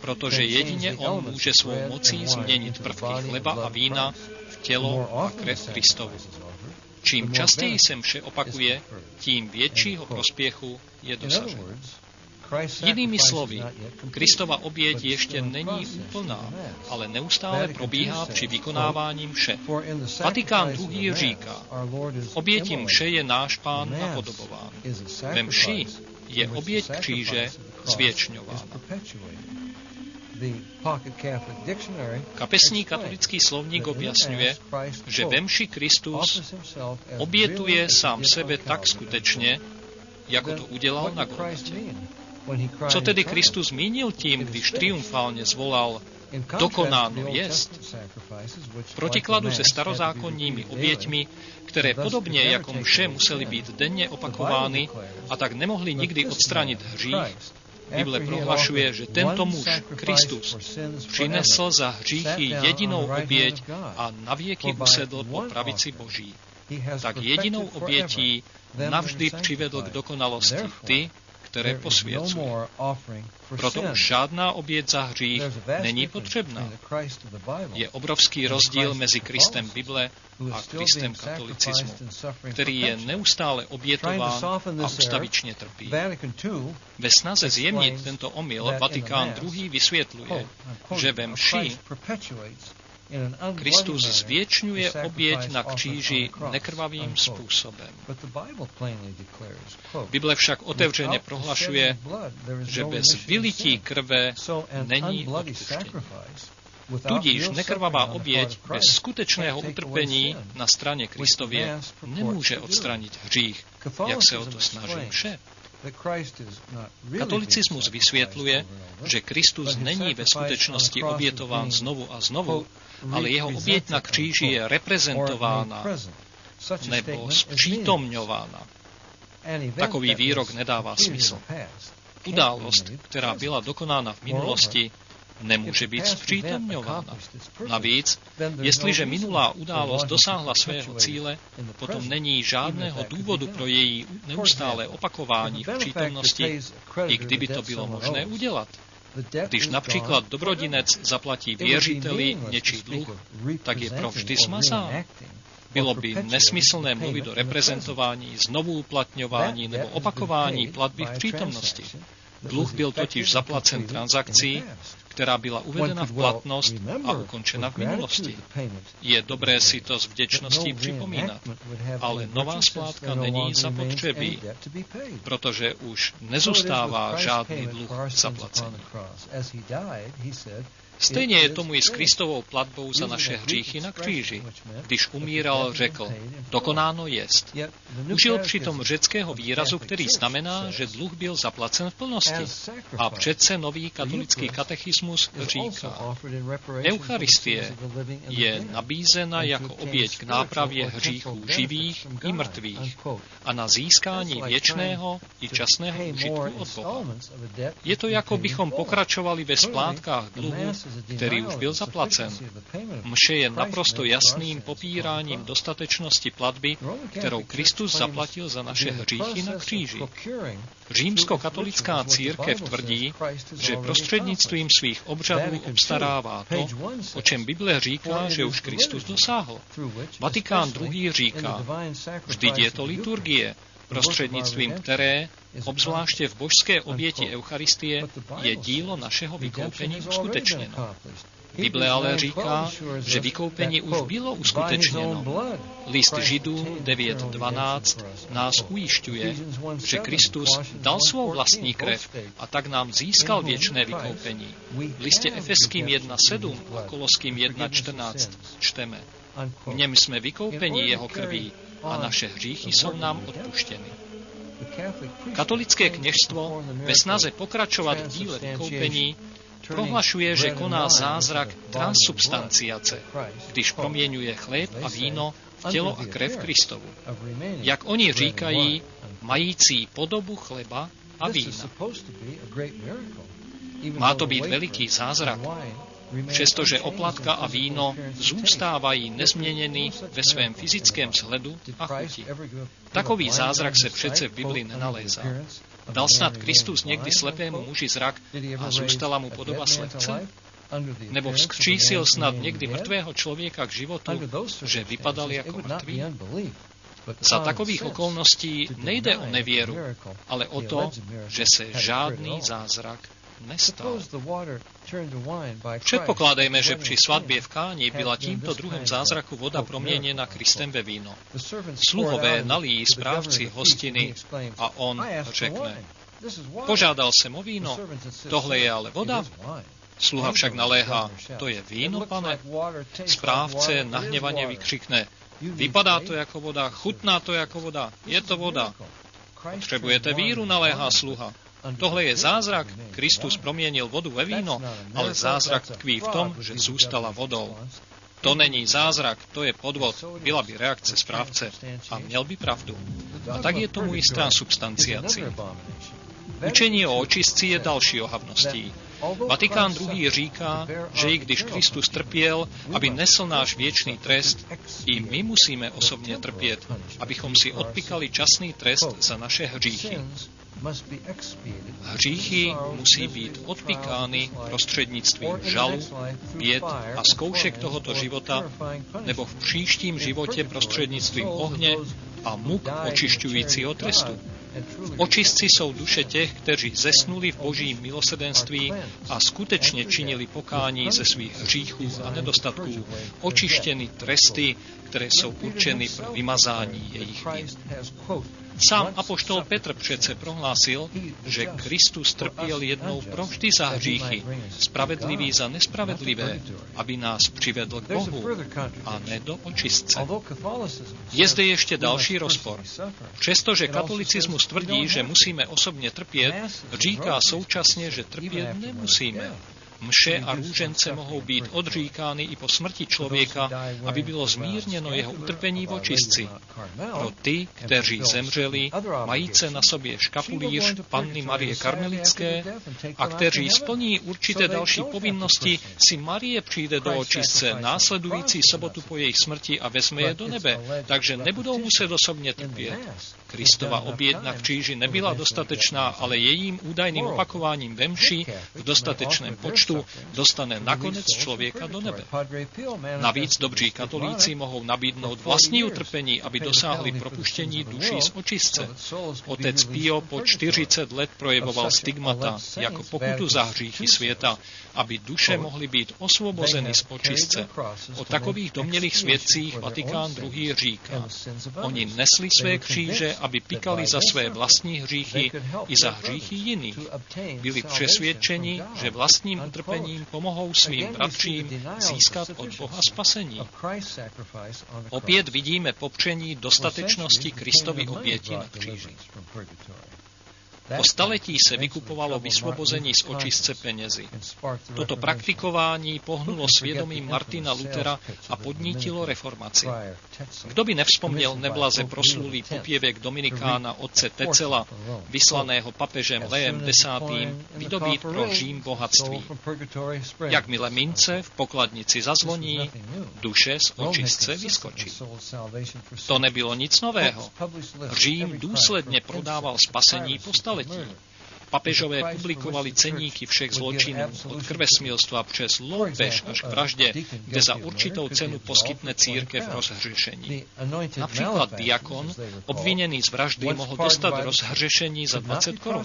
protože jedině on může svou mocí změnit prvky chleba a vína v tělo a krev Kristovu. Čím častěji se mše opakuje, tím většího prospěchu je dosažen. Jinými slovy, Kristova oběť ještě není úplná, ale neustále probíhá při vykonávání mše. Vatikán II. Říká, obětí mše je náš Pán napodobován. Ve mši je oběť kříže zvěčňována. Kapesní katolický slovník objasňuje, že ve mši Kristus obětuje sám sebe tak skutečně, jako to udělal na Golgatě. Co tedy Kristus mínil tím, když triumfálně zvolal dokonáno jest? V protikladu se starozákonními oběťmi, které podobně jako mše musely být denně opakovány a tak nemohly nikdy odstranit hřích, Bible prohlašuje, že tento muž, Kristus, přinesl za hříchy jedinou oběť a navěky usedl po pravici Boží. tak jedinou obětí navždy přivedl k dokonalosti ty, které posvěcuje. Proto už žádná oběť za hřích není potřebná. Je obrovský rozdíl mezi Kristem Bible a Kristem katolicismu, který je neustále obětován a ustavičně trpí. Ve snaze zjemnit tento omyl Vatikán II. Vysvětluje, že ve mši Kristus zvěčňuje oběť na kříži nekrvavým způsobem. Bible však otevřeně prohlašuje, že bez vylití krve není odpuštění. Tudíž nekrvavá oběť bez skutečného utrpení na straně Kristově nemůže odstranit hřích, jak se o to snaží mše. Katolicismus vysvětluje, že Kristus není ve skutečnosti obětován znovu a znovu, ale jeho oběť na kříži je reprezentována nebo zpřítomňována. Takový výrok nedává smysl. Událost, která byla dokonána v minulosti, nemůže být zpřítomňována. Navíc, jestliže minulá událost dosáhla svého cíle, potom není žádného důvodu pro její neustálé opakování v přítomnosti, i kdyby to bylo možné udělat. Když například dobrodinec zaplatí věřiteli něčí dluh, tak je provždy smazán. Bylo by nesmyslné mluvit o reprezentování, znovu uplatňování nebo opakování platby v přítomnosti. Dluh byl totiž zaplacen transakcí, která byla uvedena v platnost a ukončena v minulosti. Je dobré si to s vděčností připomínat, ale nová splátka není zapotřebí, protože už nezůstává žádný dluh zaplacený. Stejně je tomu i s Kristovou platbou za naše hříchy na kříži. Když umíral, řekl, dokonáno jest. Užil přitom řeckého výrazu, který znamená, že dluh byl zaplacen v plnosti. A přece nový katolický katechismus říká, Eucharistie je nabízena jako oběť k nápravě hříchů živých i mrtvých a na získání věčného i časného užitku od Boha. Je to, jako bychom pokračovali ve splátkách dluhu, který už byl zaplacen. Mše je naprosto jasným popíráním dostatečnosti platby, kterou Kristus zaplatil za naše hříchy na kříži. Římskokatolická církev tvrdí, že prostřednictvím svých obřadů obstarává to, o čem Bible říká, že už Kristus dosáhl. Vatikán II. Říká, vždyť je to liturgie, prostřednictvím které, obzvláště v božské oběti Eucharistie, je dílo našeho vykoupení uskutečněno. Bible ale říká, že vykoupení už bylo uskutečněno. List Židům 9.12 nás ujišťuje, že Kristus dal svou vlastní krev a tak nám získal věčné vykoupení. V listě Efeským 1.7 a Koloským 1.14 čteme, v něm jsme vykoupeni jeho krví a naše hříchy jsou nám odpuštěny. Katolické kněžstvo ve snaze pokračovat v díle vykoupení prohlašuje, že koná zázrak transsubstanciace, když proměňuje chléb a víno v tělo a krev Kristovu. Jak oni říkají, mající podobu chleba a vína. Má to být veliký zázrak, přestože oplatka a víno zůstávají nezměněny ve svém fyzickém vzhledu a chuti. Takový zázrak se přece v Bibli nenalézá. Dal snad Kristus někdy slepému muži zrak a zůstala mu podoba slepce? Nebo vzkřísil snad někdy mrtvého člověka k životu, že vypadal jako mrtvý? Za takových okolností nejde o nevěru, ale o to, že se žádný zázrak nestal. Předpokládejme, že při svatbě v Káni byla tímto druhem zázraku voda proměněna Kristem ve víno. Sluhové nalijí správci hostiny a on řekne, požádal jsem o víno, tohle je ale voda. Sluha však naléhá, to je víno, pane. Správce nahněvaně vykřikne, vypadá to jako voda, chutná to jako voda, je to voda. Potřebujete víru, naléhá sluha. Tohle je zázrak, Kristus proměnil vodu ve víno, ale zázrak tkví v tom, že zůstala vodou. To není zázrak, to je podvod, byla by reakce správce a měl by pravdu. A tak je tomu i s transsubstanciací. Učení o očistci je další ohavností. Vatikán II. Říká, že i když Kristus trpěl, aby nesl náš věčný trest, i my musíme osobně trpět, abychom si odpykali časný trest za naše hříchy. Hříchy musí být odpikány prostřednictvím žalu, běd a zkoušek tohoto života, nebo v příštím životě prostřednictvím ohně a muk očišťujícího trestu. V očistci jsou duše těch, kteří zesnuli v božím milosrdenství a skutečně činili pokání ze svých hříchů a nedostatků, očištěny tresty, které jsou určeny pro vymazání jejich vin. Sám apoštol Petr přece prohlásil, že Kristus trpěl jednou provždy za hříchy, spravedlivý za nespravedlivé, aby nás přivedl k Bohu a ne do očistce. Je zde ještě další rozpor. Přestože katolicismus tvrdí, že musíme osobně trpět, říká současně, že trpět nemusíme. Mše a růžence mohou být odříkány i po smrti člověka, aby bylo zmírněno jeho utrpení v očistci. Pro ty, kteří zemřeli, majíce na sobě škapulíř Panny Marie Karmelické a kteří splní určité další povinnosti, si Marie přijde do očistce následující sobotu po jejich smrti a vezme je do nebe, takže nebudou muset osobně trpět. Kristova oběť na kříži nebyla dostatečná, ale jejím údajným opakováním ve mši v dostatečném počtu dostane nakonec člověka do nebe. Navíc dobří katolíci mohou nabídnout vlastní utrpení, aby dosáhli propuštění duší z očistce. Otec Pio po 40 let projevoval stigmata jako pokutu za hříchy světa, aby duše mohly být osvobozeny z očistce. O takových domnělých svědcích Vatikán II. Říká: oni nesli své kříže, aby pikali za své vlastní hříchy i za hříchy jiných. Byli přesvědčeni, že vlastním utrpením pomohou svým bratřím získat od Boha spasení. Opět vidíme popření dostatečnosti Kristovy oběti na kříži. Po staletí se vykupovalo vysvobození z očistce penězi. Toto praktikování pohnulo svědomím Martina Luthera a podnítilo reformaci. Kdo by nevzpomněl neblaze proslulý popěvek dominikána otce Tecela, vyslaného papežem Leem X. vydobít pro Řím bohatství. Jakmile mince v pokladnici zazvoní, duše z očistce vyskočí. To nebylo nic nového. Řím důsledně prodával spasení po staletí. Papežové publikovali ceníky všech zločinů, od krvesmilstva přes loupež až k vraždě, kde za určitou cenu poskytne církev rozhřešení. Například diakon, obviněný z vraždy, mohl dostat rozhřešení za 20 korun.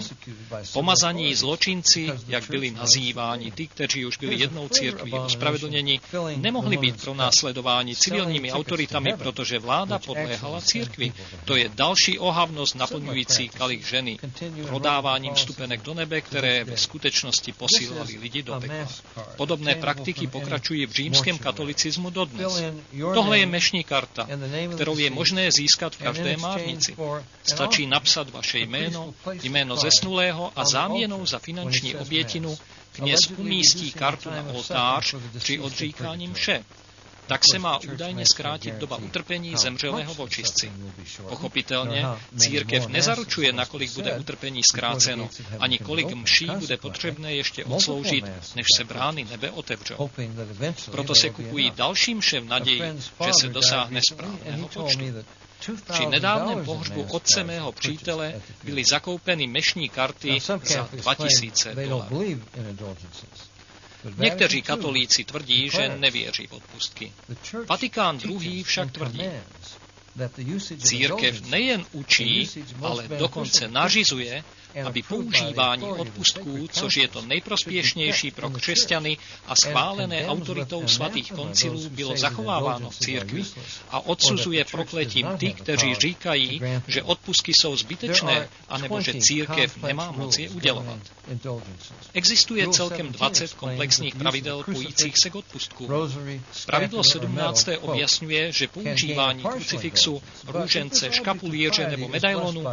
Pomazaní zločinci, jak byli nazýváni ty, kteří už byli jednou církví ospravedlněni, nemohli být pronásledováni civilními autoritami, protože vláda podléhala církvi. To je další ohavnost naplňující kalich ženy, prodáváním vstupenek do nebe, které ve skutečnosti posílali lidi do pekla. Podobné praktiky pokračují v římském katolicismu dodnes. Tohle je mešní karta, kterou je možné získat v každé márnici. Stačí napsat vaše jméno, jméno zesnulého a záměnou za finanční obětinu kněz umístí kartu na oltář při odříkání mše. Tak se má údajně zkrátit doba utrpení zemřelého v očistci. Pochopitelně, církev nezaručuje, nakolik bude utrpení zkráceno, ani kolik mší bude potřebné ještě odsloužit, než se brány nebe otevřou. Proto se kupují další mše v naději, že se dosáhne správného počtu. Při nedávném pohřbu otce mého přítele byly zakoupeny mešní karty za $2000. Někteří katolíci tvrdí, že nevěří v odpustky. Vatikán II. Však tvrdí: církev nejen učí, ale dokonce nařizuje, aby používání odpustků, což je to nejprospěšnější pro křesťany a schválené autoritou svatých koncilů, bylo zachováváno v církvi, a odsuzuje prokletím ty, kteří říkají, že odpustky jsou zbytečné, anebo že církev nemá moc je udělovat. Existuje celkem 20 komplexních pravidel pojících se k odpustku. Pravidlo 17. objasňuje, že používání krucifixu, růžence, škapulíře nebo medailonu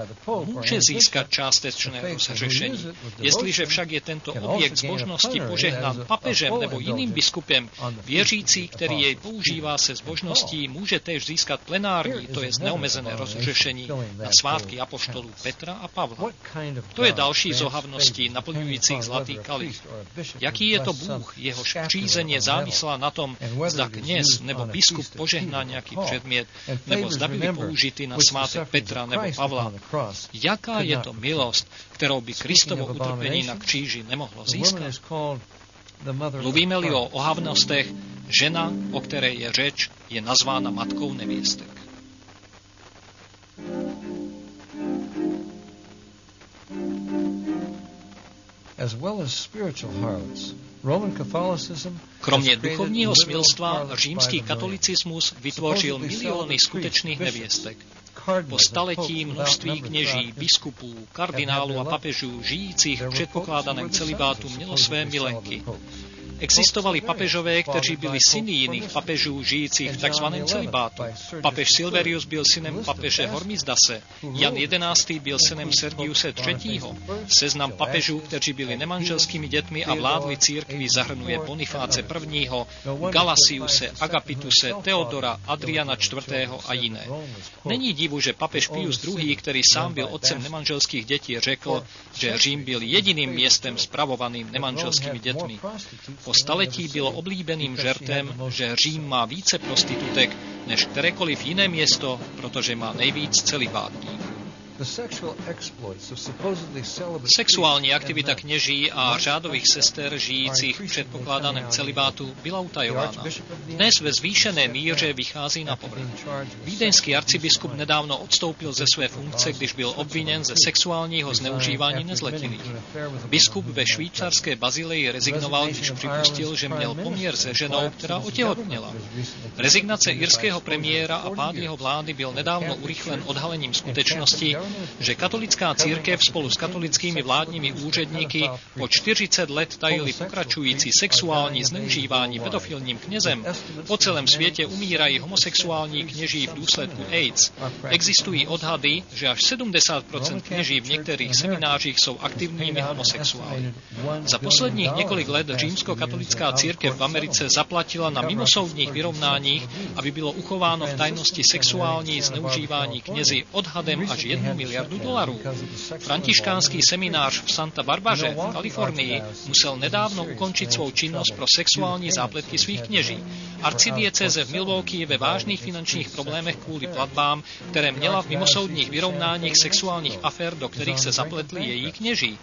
může získat částečnou vážne rozhřešení. Jestliže však je tento objekt zbožnosti požehnán papežem nebo jiným biskupem, věřící, který jej používá se zbožností, může též získat plenární, to je neomezené rozhřešení na svátky apoštolů Petra a Pavla. To je další z ohavností naplňujících zlatý kalich. Jaký je to Bůh, jehož přízeň je závislá na tom, zda kněz nebo biskup požehná nějaký předmět, nebo zda byly použity na svátek Petra nebo Pavla. Jaká je to milost, kterou by Kristovo utrpení na kříži nemohlo získat? Mluvíme-li o ohavnostech, žena, o které je řeč, je nazvána matkou nevěstek. Kromě duchovního smilstva římský katolicismus vytvořil miliony skutečných nevěstek. Po staletí množství kněží, biskupů, kardinálů a papežů žijících v předpokládaném celibátu mělo své milenky. Existovali papežové, kteří byli syny jiných papežů žijících v takzvaném celibátu. Papež Silverius byl synem papeže Hormizdase, Jan XI. Byl synem Sergiuse III. Seznam papežů, kteří byli nemanželskými dětmi a vládli církvi, zahrnuje Bonifáce I., Galasiuse, Agapituse, Teodora, Adriana IV. A jiné. Není divu, že papež Pius II., který sám byl otcem nemanželských dětí, řekl, že Řím byl jediným městem spravovaným nemanželskými dětmi. Po staletí bylo oblíbeným žertem, že Řím má více prostitutek než kterékoliv jiné město, protože má nejvíc celibátníků. Sexuální aktivita kněží a řádových sester žijících v předpokládaném celibátu byla utajována. Dnes ve zvýšené míře vychází na povrch. Vídeňský arcibiskup nedávno odstoupil ze své funkce, když byl obviněn ze sexuálního zneužívání nezletilých. Biskup ve švýcarské Bazileji rezignoval, když připustil, že měl poměr se ženou, která otěhotněla. Rezignace irského premiéra a pád jeho vlády byl nedávno urychlen odhalením skutečnosti, že katolická církev spolu s katolickými vládními úředníky po 40 let tajili pokračující sexuální zneužívání pedofilním knězem. Po celém světě umírají homosexuální kněží v důsledku AIDS. Existují odhady, že až 70% kněží v některých seminářích jsou aktivními homosexuály. Za posledních několik let římskokatolická církev v Americe zaplatila na mimosoudních vyrovnáních, aby bylo uchováno v tajnosti sexuální zneužívání knězi odhadem až $1 miliardu. Františkánský seminář v Santa Barbaře v Kalifornii musel nedávno ukončit svou činnost pro sexuální zápletky svých kněží. Arcidiecéze v Milwaukee je ve vážných finančních problémech kvůli platbám, které měla v mimosoudních vyrovnáních sexuálních afér, do kterých se zapletli její kněží.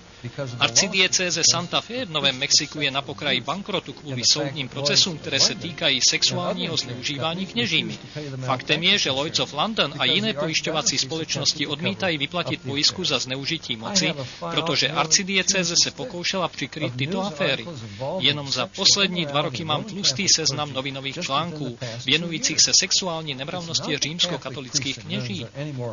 Arcidiecéze Santa Fe v Novém Mexiku je na pokraji bankrotu kvůli soudním procesům, které se týkají sexuálního zneužívání kněžími. Faktem je, že Lloyd's of London a jiné pojišťovací společnosti odmítají vyplatit pojistku za zneužití moci, protože arcidiecéze se pokoušela přikryt tyto aféry. Jenom za poslední 2 roky mám tlustý seznam novinových článků věnujících se sexuální nemravnosti římskokatolických kněží.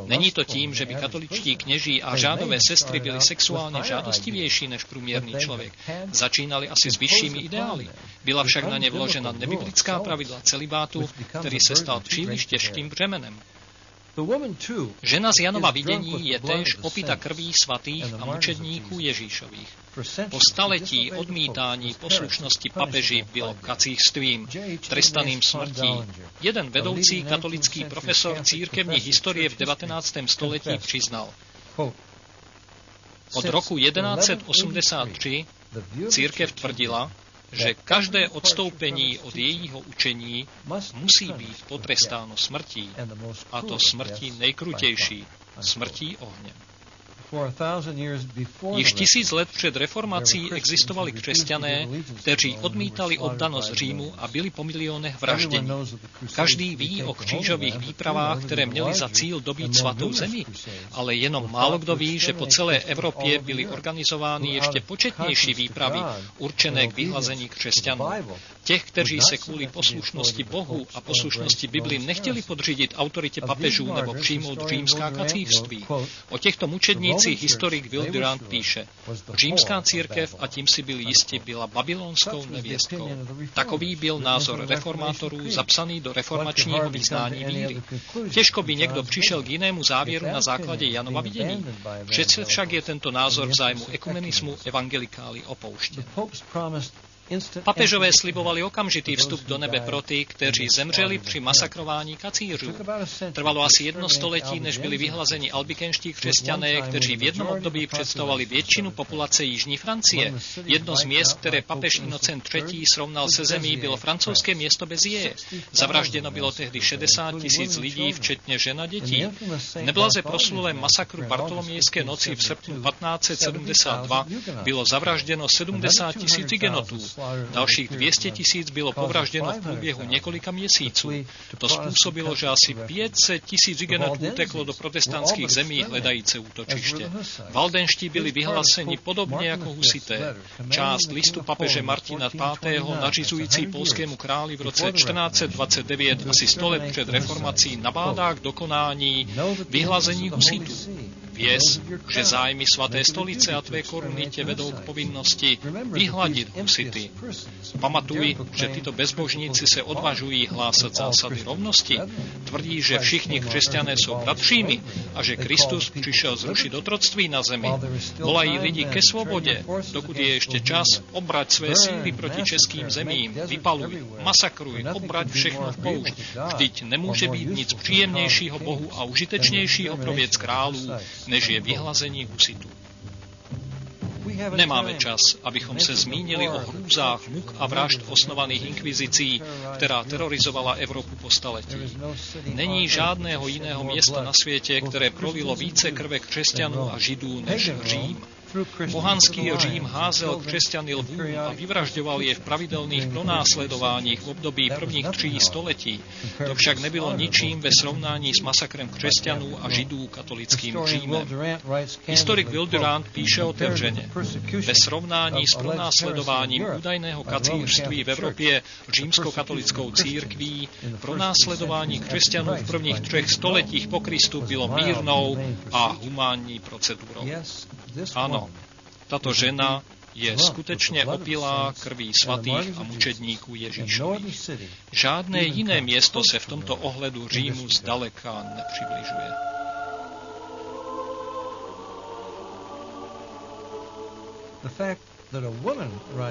Není to tím, že by katoličtí kněží a řádové sestry byli sexuálně žádostivější než průměrný člověk. Začínali asi s vyššími ideály. Byla však na ně vložena nebiblická pravidla celibátu, který se stal příliš těžkým břemenem. Žena z Janova vidění je též opita krví svatých a mučedníků Ježíšových. Po staletí odmítání poslušnosti papeži bylo kacířstvím, trestaným smrtí. Jeden vedoucí katolický profesor církevní historie v 19. století přiznal: od roku 1183 církev tvrdila, že každé odstoupení od jejího učení musí být potrestáno smrtí, a to smrtí nejkrutější, smrtí ohněm. Již 1000 let před reformací existovali křesťané, kteří odmítali oddanost Římu a byli po milionech vražděni. Každý ví o křížových výpravách, které měly za cíl dobít svatou zemi, ale jenom málo kdo ví, že po celé Evropě byly organizovány ještě početnější výpravy, určené k vyhlazení křesťanů. Těch, kteří se kvůli poslušnosti Bohu a poslušnosti Bibli nechtěli podřídit autoritě papežů nebo přijmout římská kacířství. O těchto mučednících Věřící historik Will Durant píše, římská církev, a tím si byl jistě, byla babylonskou nevěstkou. Takový byl názor reformátorů zapsaný do reformačního vyznání víry. Těžko by někdo přišel k jinému závěru na základě Janova vidění. Přece však je tento názor v zájmu ekumenismu evangelikály opouštěn. Papežové slibovali okamžitý vstup do nebe pro ty, kteří zemřeli při masakrování kacířů. Trvalo asi 1 století, než byli vyhlazeni albikenští křesťané, kteří v jednom období představovali většinu populace jižní Francie. Jedno z měst, které papež Inocent III. Srovnal se zemí, bylo francouzské město Béziers. Zavražděno bylo tehdy 60 000 lidí, včetně žen a dětí. Neblaze proslulém masakru Bartolomějské noci v srpnu 1572 bylo zavražděno 70 000 hugenotů. Dalších 200 000 bylo povražděno v průběhu několika měsíců. To způsobilo, že asi 500 000 hugenotů uteklo do protestantských zemí hledající útočiště. Valdenští byli vyhlášeni podobně jako husité. Část listu papeže Martina V. nařizující polskému králi v roce 1429, asi 100 let před reformací, nabádá k dokonání vyhlazení husitů. Věz, že zájmy svaté stolice a tvé koruny tě vedou k povinnosti vyhladit husity. Pamatuj, že tyto bezbožníci se odvažují hlásat zásady rovnosti. Tvrdí, že všichni křesťané jsou bratřími a že Kristus přišel zrušit otroctví na zemi. Volají lidi ke svobodě, dokud je ještě čas, obrať své síly proti českým zemím, vypaluj, masakruj, obrať všechno v poušť. Vždyť nemůže být nic příjemnějšího Bohu a užitečnějšího pro věc králů, než je vyhlazení husitů. Nemáme čas, abychom se zmínili o hrůzách, muk a vražd osnovaných inkvizicí, která terorizovala Evropu po staletí. Není žádného jiného města na světě, které prolilo více krve křesťanů a židů než Řím. Pohanský Řím házel křesťany lvům a vyvražďoval je v pravidelných pronásledováních v období prvních 3 století. To však nebylo ničím ve srovnání s masakrem křesťanů a židů katolickým Římem. Historik Will Durant píše otevřeně. Ve srovnání s pronásledováním údajného kacířství v Evropě římskokatolickou církví, pronásledování křesťanů v prvních 3 stoletích po Kristu bylo mírnou a humánní procedurou. Ano, tato žena je skutečně opilá krví svatých a mučedníků Ježíšových. Žádné jiné město se v tomto ohledu Římu zdaleka nepřibližuje.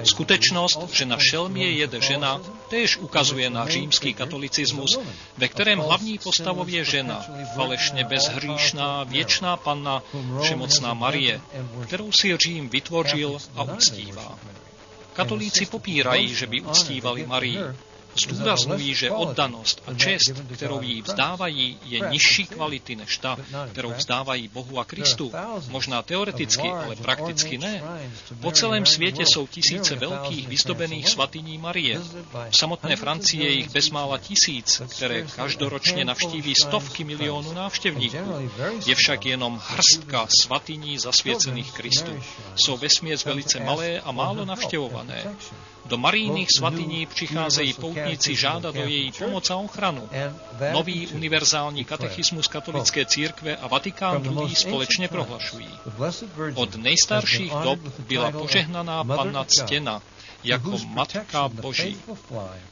Skutečnost, že na šelmě jede žena, též ukazuje na římský katolicismus, ve kterém hlavní postavou je žena, falešně bezhříšná, věčná panna, všemocná Marie, kterou si Řím vytvořil a uctívá. Katolíci popírají, že by uctívali Marii. Zdůrazňují, že oddanost a čest, kterou jí vzdávají, je nižší kvality než ta, kterou vzdávají Bohu a Kristu. Možná teoreticky, ale prakticky ne. Po celém světě jsou tisíce velkých vyzdobených svatyní Marie. V samotné Francii je jich bezmála 1000, které každoročně navštíví stovky milionů návštěvníků. Je však jenom hrstka svatyní zasvěcených Kristu. Jsou vesměs velice malé a málo navštěvované. Do Marijných svatyní přicházejí poutníci žádat o její pomoc a ochranu. Nový univerzální katechismus katolické církve a Vatikán II. Společně prohlašují. Od nejstarších dob byla požehnaná Panna ctěna jako Matka Boží.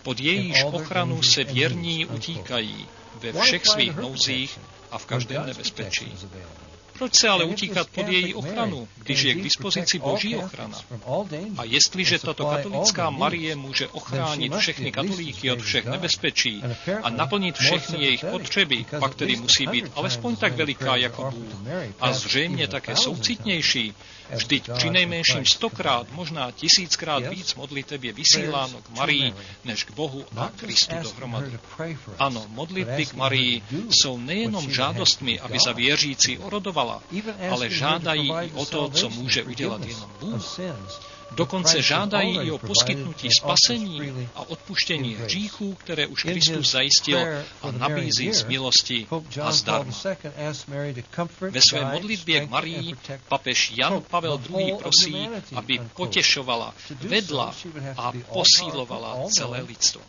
Pod jejíž ochranu se věrní utíkají ve všech svých nouzích a v každém nebezpečí. Proč se ale utíkat pod její ochranu, když je k dispozici Boží ochrana? A jestliže tato katolická Marie může ochránit všechny katolíky od všech nebezpečí a naplnit všechny jejich potřeby, pak tedy musí být alespoň tak veliká jako Bůh a zřejmě také soucitnější. Vždyť přinejmenším 100krát, možná 1000krát víc modliteb je vysíláno k Marii, než k Bohu a Kristu dohromady. Ano, modlitby k Marii jsou nejenom žádostmi, aby za věřící orodovala, ale žádají i o to, co může udělat jenom Bůh. Dokonce žádají i o poskytnutí spasení a odpuštení hříchů, které už Kristus zajistil a nabízí z milosti a zdarma. Ve své modlitbě k Marii papež Jan Pavel II. Prosí, aby potešovala, vedla a posílovala celé lidstvo.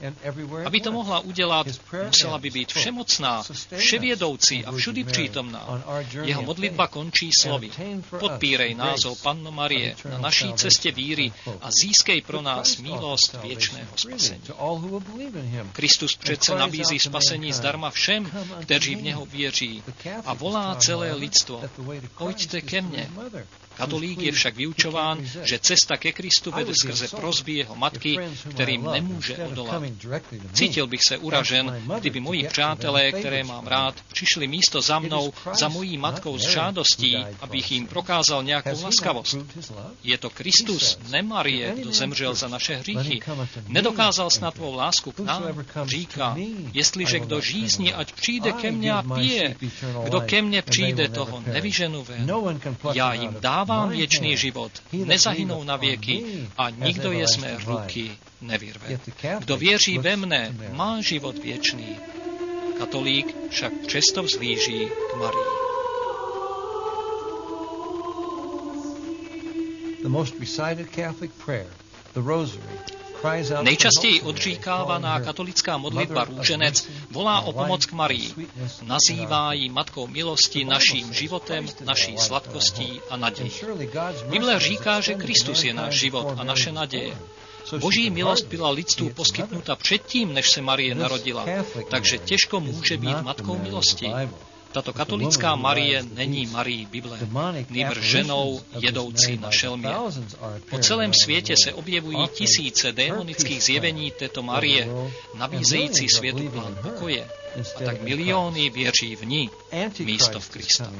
Aby to mohla udělat, musela by být všemocná, vševědoucí a všudy přítomná. Jeho modlitba končí slovy: Podpírej nás, ó Panno Marie, na naší cestě víry a získej pro nás milost věčného spasení. Kristus přece nabízí spasení zdarma všem, kteří v něho věří, a volá celé lidstvo: Pojďte ke mně. Katolík je však vyučován, že cesta ke Kristu vede skrze prosby jeho matky, kterým nemůže odolat. Cítil bych se uražen, kdyby moji přátelé, které mám rád, přišli místo za mnou, za mojí matkou s žádostí, abych jim prokázal nějakou laskavost. Je to Kristus, ne Marie, kdo zemřel za naše hříchy. Nedokázal snad tvou lásku k nám? Říká: Jestliže kdo žízní, ať přijde ke mně a pije. Kdo ke mně přijde, toho nevyženu ven. Já jim dávám věčný život, nezahynou na věky a nikdo je z mé ruky nevyrve. Kdo věří ve mne, má život věčný. Katolík však přesto vzhlíží k Marii. Nejčastěji odříkávaná katolická modlitba Růženec volá o pomoc k Marii. Nazývá ji matkou milosti, naším životem, naší sladkostí a nadějí. Bible říká, že Kristus je náš život a naše naděje. Boží milost byla lidstvu poskytnuta předtím, než se Marie narodila, takže těžko může být matkou milosti. Tato katolická Marie není Marií Bible, nýbrž ženou jedoucí na šelmě. Po celém světě se objevují tisíce démonických zjevení této Marie, nabízející světu plán pokoje. A tak miliony věří v ní, místo v Krista.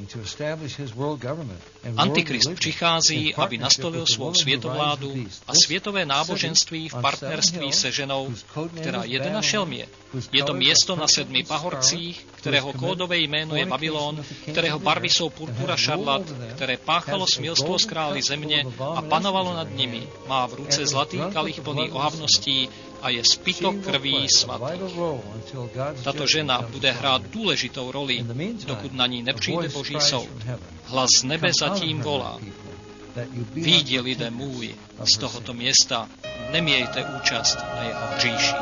Antikrist přichází, aby nastolil svou světovládu a světové náboženství v partnerství se ženou, která jede na šelmě. Je to město na 7 pahorcích, kterého kódové jméno je Babylon, kterého barvy jsou purpura šarlat, které páchalo smilstvo z králi země a panovalo nad nimi. Má v ruce zlatý kalich plný ohavností a je spyto krví svatých. Tato žena bude hrát důležitou roli, dokud na ní nepřijde Boží soud. Hlas z nebe zatím volá: Vyjdi, lidé můj, z tohoto města, nemějte účast na jeho hříších.